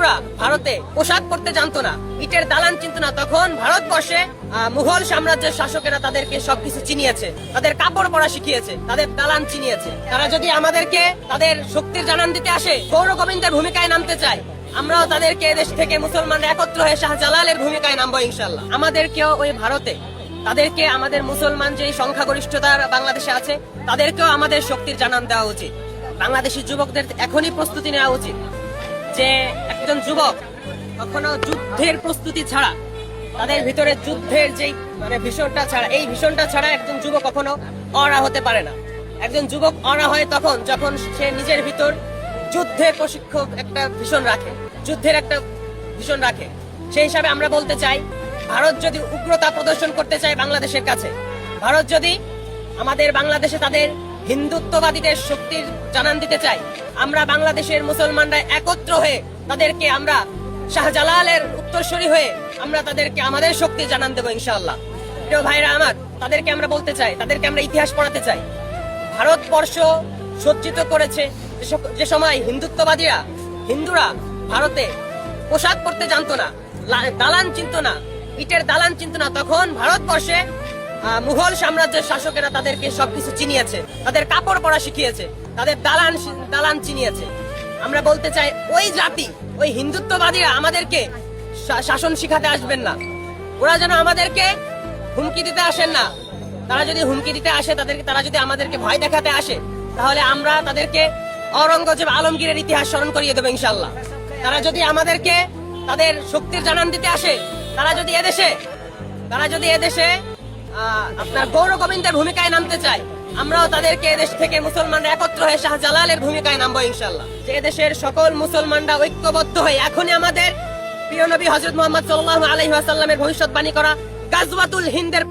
হিন্দুরা ভারতে পোশাক পরতে জানতো না, ইটের দালান চিনতো না, তখন ভারতবর্ষে মুঘল সাম্রাজ্যের শাসকেরা তাদেরকে সবকিছু চিনিয়েছে, তাদের কাপড় পরা শিখিয়েছে, তাদের দালান চিনিয়েছে। তারা যদি আমাদেরকে তাদের শক্তির জানান দিতে আসে, গৌর গোবিন্দের ভূমিকায় নামতে চায়, আমরাও তাদেরকে এদেশ থেকে মুসলমানরা একত্র হয়ে শাহজালালের ভূমিকায় নামবো ইনশাল্লাহ। আমাদেরকেও ওই ভারতে তাদেরকে আমাদের মুসলমান যে সংখ্যাগরিষ্ঠতা বাংলাদেশে আছে তাদেরকেও আমাদের শক্তির জানান দেওয়া উচিত। বাংলাদেশি যুবকদের এখনই প্রস্তুতি নেওয়া উচিত যে একজন যুবক কখনো যুদ্ধের প্রস্তুতি ছাড়া, তাদের ভিতরে যুদ্ধের যে ভীষণটা ছাড়া, এই ভীষণটা ছাড়া একজন যুবক কখনো অরা হতে পারে না। একজন যুবক অরা হয় তখন যখন সে নিজের ভিতর যুদ্ধের প্রশিক্ষক একটা ভীষণ রাখে, যুদ্ধের একটা ভীষণ রাখে। সেই হিসাবে আমরা বলতে চাই, ভারত যদি উগ্রতা প্রদর্শন করতে চায় বাংলাদেশের কাছে, ভারত যদি আমাদের বাংলাদেশে তাদের হিন্দুত্ববাদীদের শক্তির জানান দিতে চায়, আমরা বাংলাদেশের মুসলমানরা একত্র হয়ে তাদেরকে আমরা শাহজালালের উত্তরসূরি হয়ে আমরা তাদেরকে আমাদের শক্তি জানান দেবো ইনশাআল্লাহ। প্রিয় ভাইরা আমার, তাদেরকে আমরা বলতে চাই, তাদেরকে আমরা ইতিহাস পড়াতে চাই। ভারতবর্ষ সজ্জিত করেছে যে সময় হিন্দুরা ভারতে পোশাক পরতে জানতো না, দালান চিনতো না, ইটের দালান চিনতো না, তখন ভারতবর্ষে মুঘল সাম্রাজ্যের শাসকেরা তাদেরকে সবকিছু চিনিয়েছে, তাদের কাপড় পরা শিখিয়েছে, তাদের দালান চিনিয়েছে। আমরা বলতে চাই, ওই জাতি, ওই হিন্দুত্ববাদীরা আমাদেরকে শাসন শিখাতে আসবেন না, ওরা যেন আমাদেরকে হুমকি দিতে আসেন না। তারা যদি হুমকি দিতে আসে, তারা যদি আমাদেরকে ভয় দেখাতে আসে, তাহলে আমরা তাদেরকে অরঙ্গজেব আলমগীরের ইতিহাস স্মরণ করিয়ে দেবো ইনশাআল্লাহ। তারা যদি আমাদেরকে তাদের শক্তির জানান দিতে আসে, তারা যদি এদেশে আপনার গৌর গোবিন্দের ভূমিকায় নামতে চায়, আমরাও তাদেরকে এদেশ থেকে মুসলমানরা একত্র হয়ে শাহজালালের ভূমিকায় নামবো ইনশাআল্লাহ। যে দেশের সকল মুসলমানরা ঐক্যবদ্ধ হয়ে এখনই আমাদের প্রিয় নবী হযরত মুহাম্মদ সাল্লাল্লাহু আলাইহি ওয়াসাল্লামের ভবিষ্যৎবাণী করা গাজওয়াতুল হিন্দের